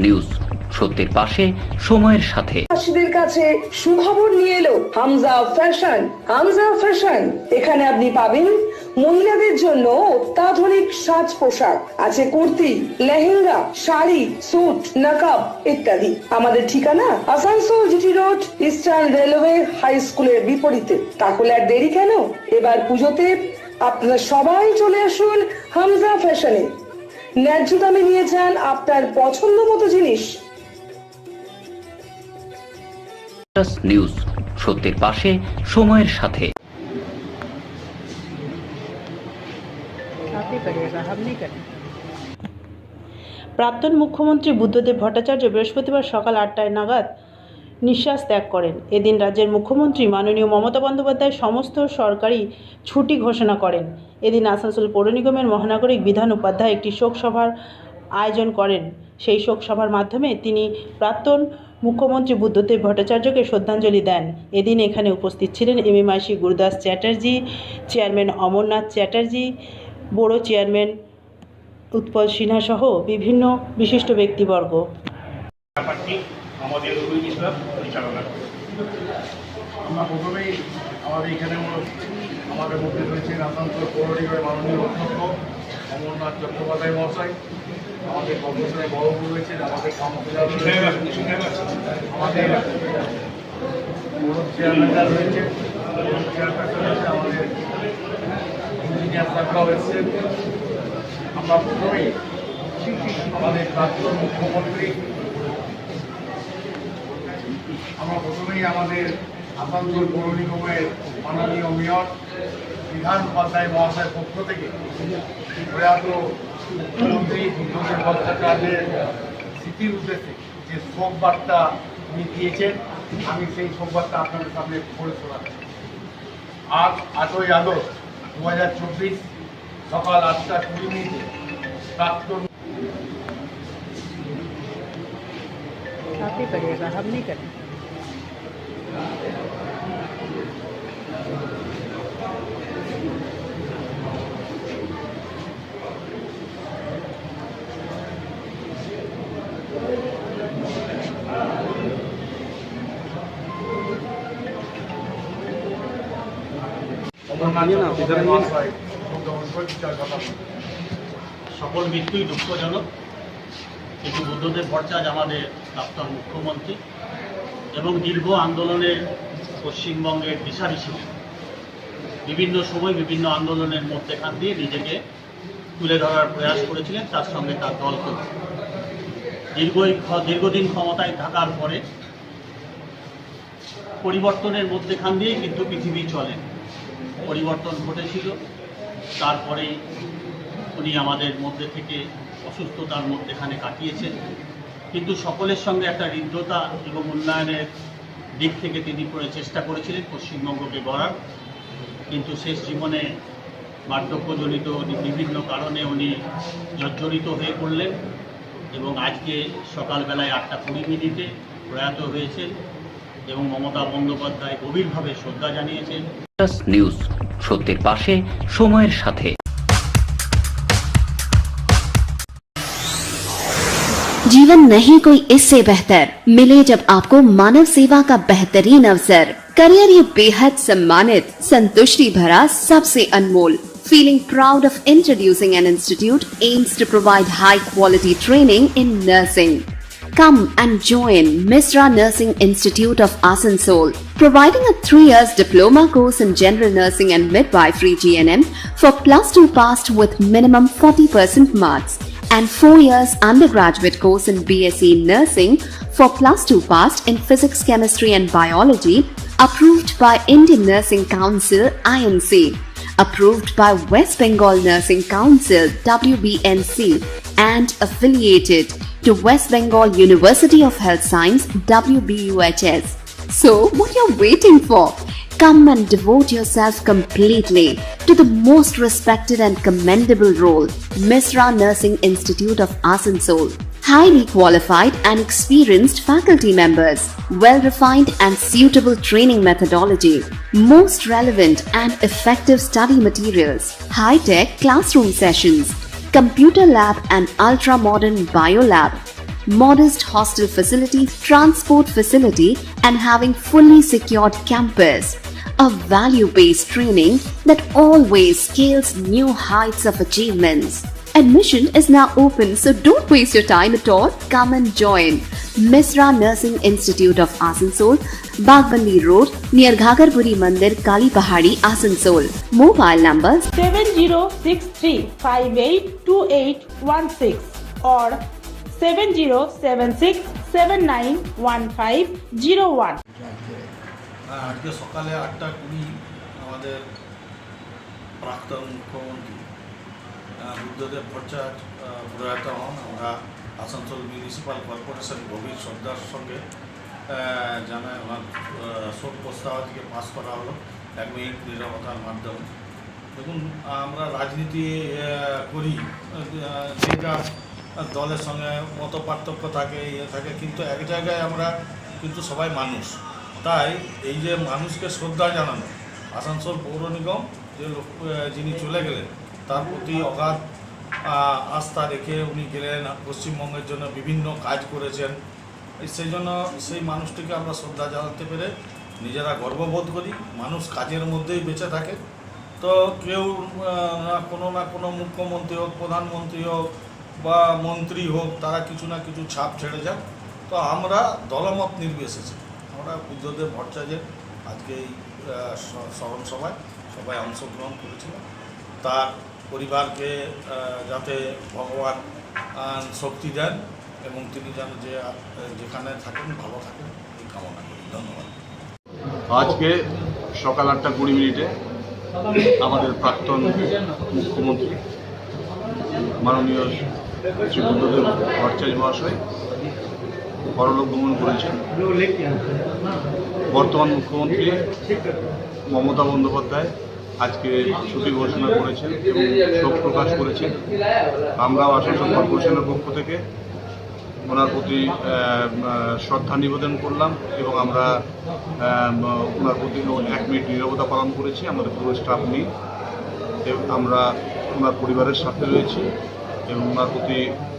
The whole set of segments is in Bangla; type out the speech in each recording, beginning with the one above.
নিউজ, সত্যের পাশে সময়ের সাথে। চাষিদের কাছে সুখবর নিয়ে এলো হামজা ফ্যাশন। হামজা ফ্যাশন, এখানে আপনি পাবেন মহিলাদের জন্য অত্যাধুনিক সাজ পোশাক, আছে কুর্তি, লেহেঙ্গা, শাড়ি, স্যুট, নকাব ইত্যাদি। আমাদের ঠিকানা Asansol GT road, eastern railway high স্কুলের বিপরীতে। তাহলে আর দেরি কেন, এবার পুজোতে আপনারা সবাই চলে আসুন হামজা ফ্যাশনে। ন্যায্য দামে নিয়ে যান আপনার পছন্দ মতো জিনিস। নিউজ, সত্যের পাশে সময়ের সাথে। প্রাক্তন মুখ্যমন্ত্রী বুদ্ধদেব ভট্টাচার্য বৃহস্পতিবার সকাল 8টায় নাগাদ নিঃশ্বাস ত্যাগ করেন। এদিন রাজ্যের মুখ্যমন্ত্রী মাননীয় মমতা বন্দ্যোপাধ্যায় সমস্ত সরকারি ছুটি ঘোষণা করেন। এদিন আসানসোল পৌর নিগমের মহানাগরিক বিধান উপাধ্যায় একটি শোক সভার আয়োজন করেন। সেই শোক সভার মাধ্যমে তিনি প্রাক্তন মুখ্যমন্ত্রী বুদ্ধদেব ভট্টাচার্যকে শ্রদ্ধাঞ্জলি দেন। এদিন এখানে উপস্থিত ছিলেন এমএমআইসি গুরুদাস চ্যাটার্জি, চেয়ারম্যান অমরনাথ চ্যাটার্জি, বড়ো চেয়ারম্যান উৎপল সিনহা সহ বিভিন্ন বিশিষ্ট ব্যক্তিবর্গ। আমাদের পরিচালনা আমরা প্রথমেই আমাদের এখানে আমাদের মধ্যে রয়েছেন আসানসোল পৌর নিগমের মাননীয় অধ্যক্ষ অমরনাথ চট্টোপাধ্যায় মহাশয়, আমাদের কর্মচারী বড়বাবু রয়েছেন, আমাদের কাউন্সিলর আমাদের পৌর চেয়ারম্যানরা রয়েছেন, চেয়ারপারসন রয়েছে, আমাদের ইঞ্জিনিয়ার সাহেবরাও এসছেন। আমরা প্রথমেই আমাদের প্রাক্তন মুখ্যমন্ত্রী আমাদের আসানসোল পৌর নিগমের মাননীয় মেয়র বিধান উপাধ্যায় মহাশয়ের পক্ষ থেকে প্রয়াত মুখ্যমন্ত্রী বুদ্ধদেব ভট্টাচার্যের স্মৃতির উদ্দেশ্যে যে শোক বার্তা তিনি দিয়েছেন, আমি সেই শোক বার্তা আপনাদের সামনে পড়ে শোনাচ্ছি। আজ 8ই আগস্ট 2024 সকাল 8টা 20 প্রাক্তন সকল মৃত্যুই দুঃখজনক, কিন্তু বুদ্ধদেব ভট্টাচার্য আমাদের প্রাক্তন মুখ্যমন্ত্রী এবং দীর্ঘ আন্দোলনের পশ্চিমবঙ্গের দিশারি ছিলেন। বিভিন্ন সময় বিভিন্ন আন্দোলনের মধ্যেখান দিয়ে নিজেকে তুলে ধরার প্রয়াস করেছিলেন, তার সঙ্গে তার দলকে। দীর্ঘদিন ক্ষমতায় থাকার পরে পরিবর্তনের মধ্যেখান দিয়ে কিন্তু পৃথিবী চলে, পরিবর্তন ঘটেছিল। তারপরেই উনি আমাদের মধ্যে থেকে অসুস্থতার মধ্যেখানে কাটিয়েছেন, কিন্তু সকলের সঙ্গে একটা হৃদ্যতা এবং উন্নয়নের দিক থেকে তিনি চেষ্টা করেছিলেন পশ্চিমবঙ্গকে গড়ার। কিন্তু শেষ জীবনে বার্ধক্যজনিত বিভিন্ন কারণে উনি জর্জরিত হয়ে পড়লেন এবং আজকে সকালবেলায় 8টা 20 প্রয়াত হয়েছেন এবং মমতা বন্দ্যোপাধ্যায় গভীরভাবে শ্রদ্ধা জানিয়েছেন। নিউজ, সত্যের পাশে সময়ের সাথে। जीवन नहीं कोई इससे बेहतर मिले जब आपको मानव सेवा का बेहतरीन अवसर। करियर ये बेहद सम्मानित, संतुष्टि भरा, सबसे अनमोल। Feeling proud of introducing an institute aims to provide high quality training in nursing. Come and join Misra Nursing Institute of Asansol, providing a 3 years diploma course in general nursing and midwifery GNM for +2 passed with minimum 40% marks, and 4 years undergraduate course in BSc Nursing for +2 passed in physics, chemistry and biology, approved by Indian Nursing Council INC, approved by West Bengal Nursing Council WBNC, and affiliated to West Bengal University of Health Science WBUHS. So what you're waiting for? Come and devote yourself completely to the most respected and commendable role, Misra Nursing Institute of Asansol. Highly qualified and experienced faculty members, well-refined and suitable training methodology, most relevant and effective study materials, high-tech classroom sessions, computer lab and ultra-modern biolab, modest hostel facility, transport facility, and having fully secured campus. A value-based training that always scales new heights of achievements. Admission is now open, so don't waste your time at all. Come and join Misra Nursing Institute of Asansol, Bagbandi Road, near Ghagarpuri Mandir, Kali Pahadi, Asansol. Mobile numbers 7063582816 or 7076791501। আজকে সকালে 8:20 আমাদের প্রাক্তন মুখ্যমন্ত্রী বুদ্ধদেব ভট্টাচার্য প্রয়াত হন। আমরা আসানসোল মিউনিসিপ্যাল কর্পোরেশন গভীর শ্রদ্ধার সঙ্গে জানায় ওনার শোক প্রস্তাব আজকে পাস করা হলো 1 মিনিট নীরবতার মাধ্যমে। দেখুন, আমরা রাজনীতি করি, যে যার দলের সঙ্গে মত পার্থক্য থাকে, থাকে, কিন্তু এক জায়গায় আমরা কিন্তু সবাই মানুষ। তাই এই যে মানুষকে শ্রদ্ধা জানানো, আসানসোল পৌর নিগম যে লোক যিনি চলে গেলেন তার প্রতি অগাধ আস্থা রেখে উনি গেলেন, পশ্চিমবঙ্গের জন্য বিভিন্ন কাজ করেছেন। সেই জন্য সেই মানুষটিকে আমরা শ্রদ্ধা জানাতে পেরে নিজেরা গর্ববোধ করি। মানুষ কাজের মধ্যেই বেঁচে থাকে। তো কেউ না কোনো মুখ্যমন্ত্রী হোক, প্রধানমন্ত্রী হোক বা মন্ত্রী হোক, তারা কিছু না কিছু ছাপ ছেড়ে যান। তো আমরা দলমত নির্বিশেষে আমরা বুদ্ধদেব ভট্টাচার্যের আজকে এই স্মরণ সভায় সবাই অংশগ্রহণ করেছিলাম। তার পরিবারকে যাতে ভগবান শক্তি দেন এবং তিনি যেন যেখানে থাকেন ভালো থাকেন এই কামনা করি। ধন্যবাদ। আজকে সকাল 8:20 আমাদের প্রাক্তন মুখ্যমন্ত্রী মাননীয় শ্রী বুদ্ধদেব ভট্টাচার্য মহাশয় পরলোক গমন করেছেন। বর্তমান মুখ্যমন্ত্রী মমতা বন্দ্যোপাধ্যায় আজকে ছুটি ঘোষণা করেছেন এবং শোক প্রকাশ করেছেন। আমরাও আসানসোল কর্পোরেশনের পক্ষ থেকে ওনার প্রতি শ্রদ্ধা নিবেদন করলাম এবং আমরা ওনার প্রতি 1 মিনিট নীরবতা পালন করেছি। আমাদের পুরো স্টাফ নিয়ে আমরা ওনার পরিবারের সাথে রয়েছি এবং ওনার প্রতি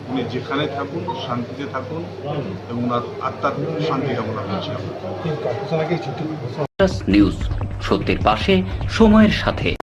উনি যেখানে থাকুন শান্তিতে থাকুন এবং ওনার আত্মার শান্তি কামনা করছি। নিউজ, সত্যের পাশে, সময়ের সাথে।